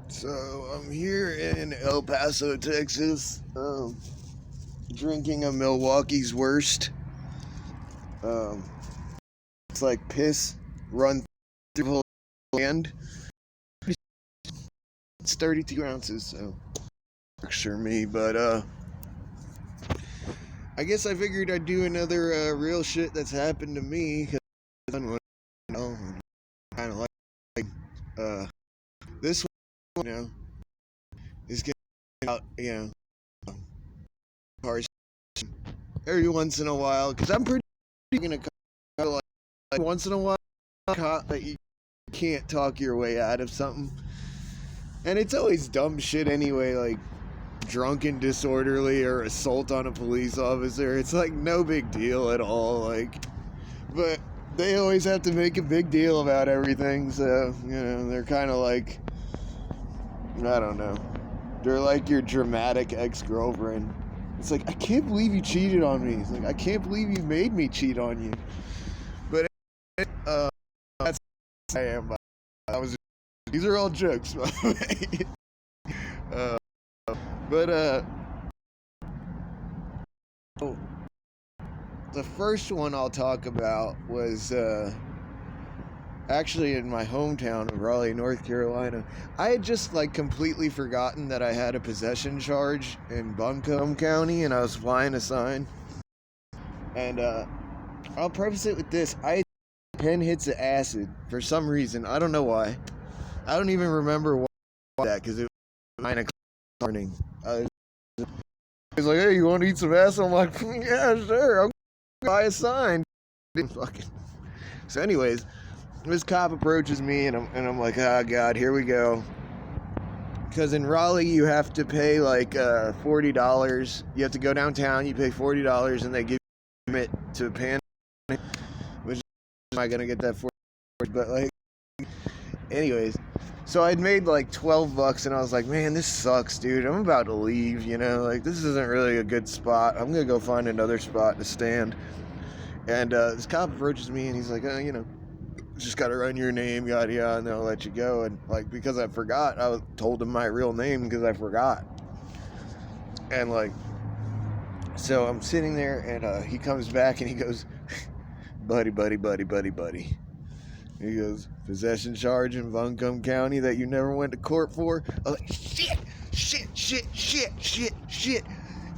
So I'm here in El Paso, Texas, drinking a Milwaukee's Worst. Um, it's like piss run through the whole hand. It's 32 ounces, so works for me. But I guess I figured I'd do another real shit that's happened to me. Cause kind of like this one, is getting out, cars every once in a while. Cause I'm pretty gonna like once in a while caught that you can't talk your way out of something. And it's always dumb shit anyway, like drunken disorderly or assault on a police officer. It's like no big deal at all, like, but they always have to make a big deal about everything, so they're kind of like, I don't know, they're like your dramatic ex-girlfriend. It's like, I can't believe you cheated on me. It's like, I can't believe you made me cheat on you. But that's I am. These are all jokes, by the way. But the first one I'll talk about was actually in my hometown of Raleigh, North Carolina. I had just like completely forgotten that I had a possession charge in Buncombe County, and I was flying a sign. And I'll preface it with this: I had 10 hits of acid for some reason. I don't know why. I don't even remember why that, because it was 9 o'clock in the morning. He's like, hey, you want to eat some acid? I'm like, yeah, sure. I'm gonna buy a sign. Fucking. So, anyways, this cop approaches me, and I'm like, oh god, here we go. Because in Raleigh, you have to pay like $40. You have to go downtown. You pay $40, and they give you a permit to pan. Which am I gonna get that for? But like, anyways. So I'd made like $12 and I was like, man, this sucks, dude. I'm about to leave, like this isn't really a good spot. I'm gonna go find another spot to stand. And this cop approaches me and he's like, just gotta run your name, yada yada, and they'll let you go. And like, because I forgot, I told him my real name because I forgot. And like, so I'm sitting there and he comes back and he goes, buddy. He goes, possession charge in Buncombe County that you never went to court for. I was like, shit.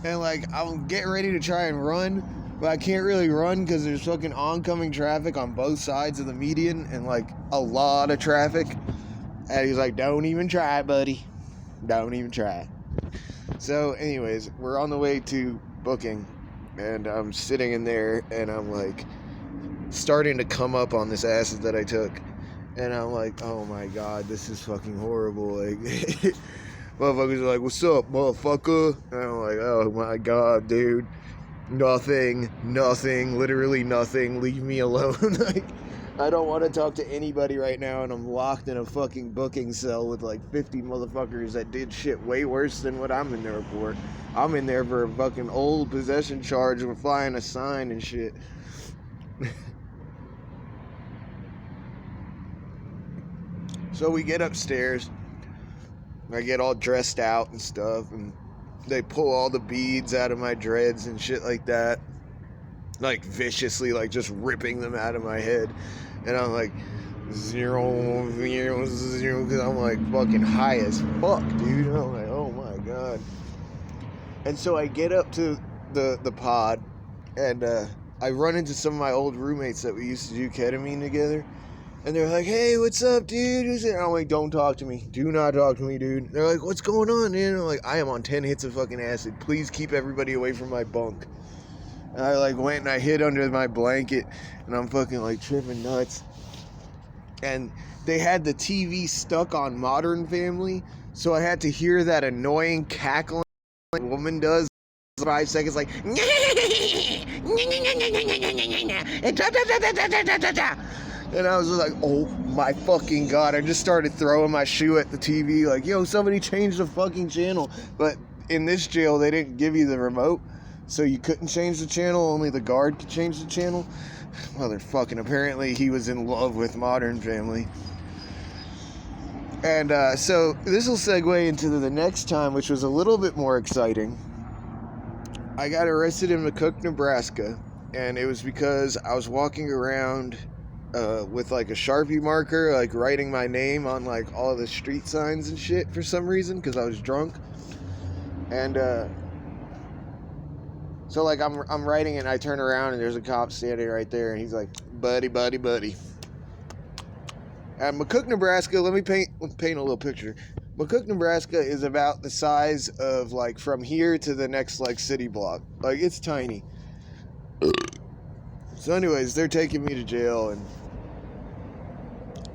And like, I'm getting ready to try and run, but I can't really run because there's fucking oncoming traffic on both sides of the median and like a lot of traffic. And he's like, don't even try, buddy. Don't even try. So anyways, we're on the way to booking and I'm sitting in there and I'm like, starting to come up on this acid that I took, and I'm like, oh my god, this is fucking horrible. Like, motherfuckers are like, what's up, motherfucker? And I'm like, oh my god, dude, nothing, literally nothing, leave me alone. Like, I don't want to talk to anybody right now, and I'm locked in a fucking booking cell with like 50 motherfuckers that did shit way worse than what I'm in there for. I'm in there for a fucking old possession charge and flying a sign and shit. So we get upstairs, I get all dressed out and stuff, and they pull all the beads out of my dreads and shit like that, like viciously, like just ripping them out of my head. And I'm like, 0, because I'm like fucking high as fuck, dude. And I'm like, oh my god. And so I get up to the pod, and I run into some of my old roommates that we used to do ketamine together. And they're like, hey, what's up, dude? And I'm like, don't talk to me. Do not talk to me, dude. They're like, what's going on, man? I'm like, I am on 10 hits of fucking acid. Please keep everybody away from my bunk. And I like went and I hid under my blanket and I'm fucking like tripping nuts. And they had the TV stuck on Modern Family, so I had to hear that annoying cackling woman does 5 seconds like and I was like, oh my fucking god. I just started throwing my shoe at the TV like, yo, somebody change the fucking channel. But in this jail, they didn't give you the remote, so you couldn't change the channel. Only the guard could change the channel. Motherfucking, apparently he was in love with Modern Family. And so this will segue into the next time, which was a little bit more exciting. I got arrested in McCook, Nebraska, and it was because I was walking around with like a Sharpie marker, like writing my name on like all the street signs and shit for some reason, because I was drunk. And so like I'm writing it, and I turn around and there's a cop standing right there, and he's like, buddy, buddy, buddy. At McCook, Nebraska, let me paint a little picture. McCook, Nebraska is about the size of like from here to the next like city block. Like, it's tiny. So anyways, they're taking me to jail, and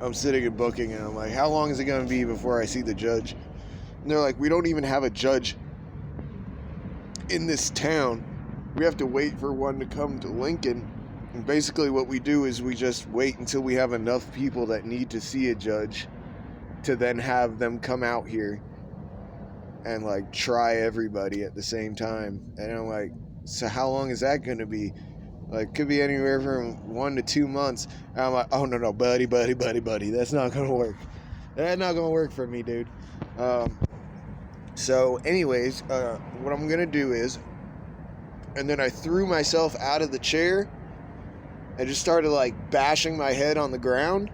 I'm sitting at booking, and I'm like, how long is it going to be before I see the judge? And they're like, we don't even have a judge in this town. We have to wait for one to come to Lincoln. And basically what we do is we just wait until we have enough people that need to see a judge to then have them come out here and like try everybody at the same time. And I'm like, so how long is that going to be? Like, could be anywhere from 1 to 2 months. And I'm like, oh no, buddy, that's not going to work. That's not going to work for me, dude. So anyways, what I'm going to do is, and then I threw myself out of the chair and just started like bashing my head on the ground,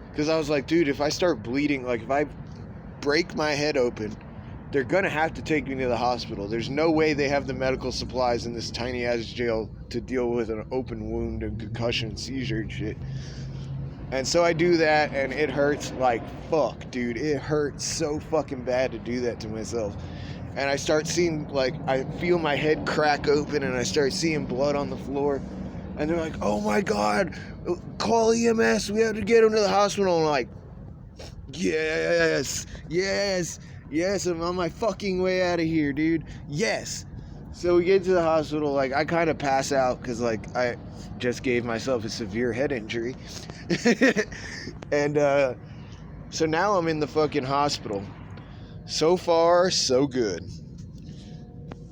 because I was like, dude, if I start bleeding, like if I break my head open, they're gonna have to take me to the hospital. There's no way they have the medical supplies in this tiny ass jail to deal with an open wound and concussion, seizure and shit. And so I do that, and it hurts like fuck, dude. It hurts so fucking bad to do that to myself. And I start seeing, like, I feel my head crack open, and I start seeing blood on the floor. And they're like, oh my God, call EMS, we have to get him to the hospital. And I'm like, yes, I'm on my fucking way out of here, dude. Yes. So we get to the hospital, like, I kind of pass out because, like, I just gave myself a severe head injury. And so now I'm in the fucking hospital. So far, so good.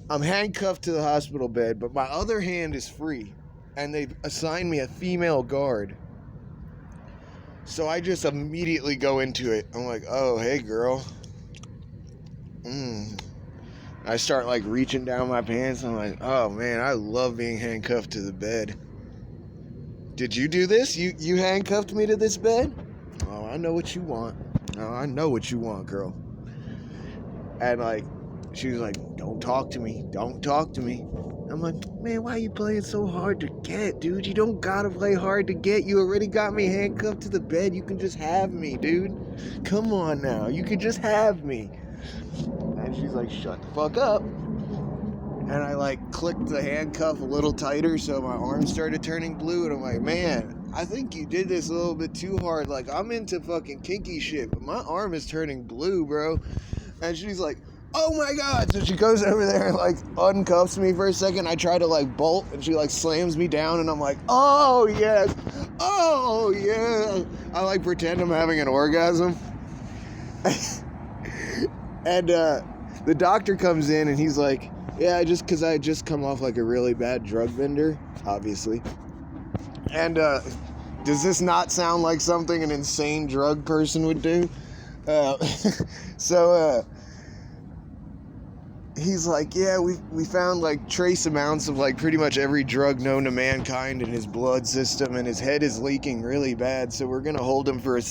I'm handcuffed to the hospital bed, but my other hand is free. And they've assigned me a female guard. So I just immediately go into it. I'm like, oh, hey, girl. I start, like, reaching down my pants. I'm like, oh, man, I love being handcuffed to the bed. Did you do this? You handcuffed me to this bed? Oh, I know what you want. Oh, I know what you want, girl. And, like, she was like, don't talk to me. Don't talk to me. I'm like, man, why are you playing so hard to get, dude? You don't gotta play hard to get. You already got me handcuffed to the bed. You can just have me, dude. Come on now. You can just have me. And she's like, shut the fuck up. And I, like, clicked the handcuff a little tighter, so my arm started turning blue. And I'm like, man, I think you did this a little bit too hard. Like, I'm into fucking kinky shit, but my arm is turning blue, bro. And she's like, oh my God. So she goes over there and like uncuffs me for a second. I try to like bolt, and she like slams me down, and I'm like, oh yes, oh yeah. I like pretend I'm having an orgasm. And the doctor comes in, and he's like, yeah, because I just come off like a really bad drug bender, obviously. And does this not sound like something an insane drug person would do? So he's like, yeah, we found like trace amounts of like pretty much every drug known to mankind in his blood system, and his head is leaking really bad, so we're gonna hold him for a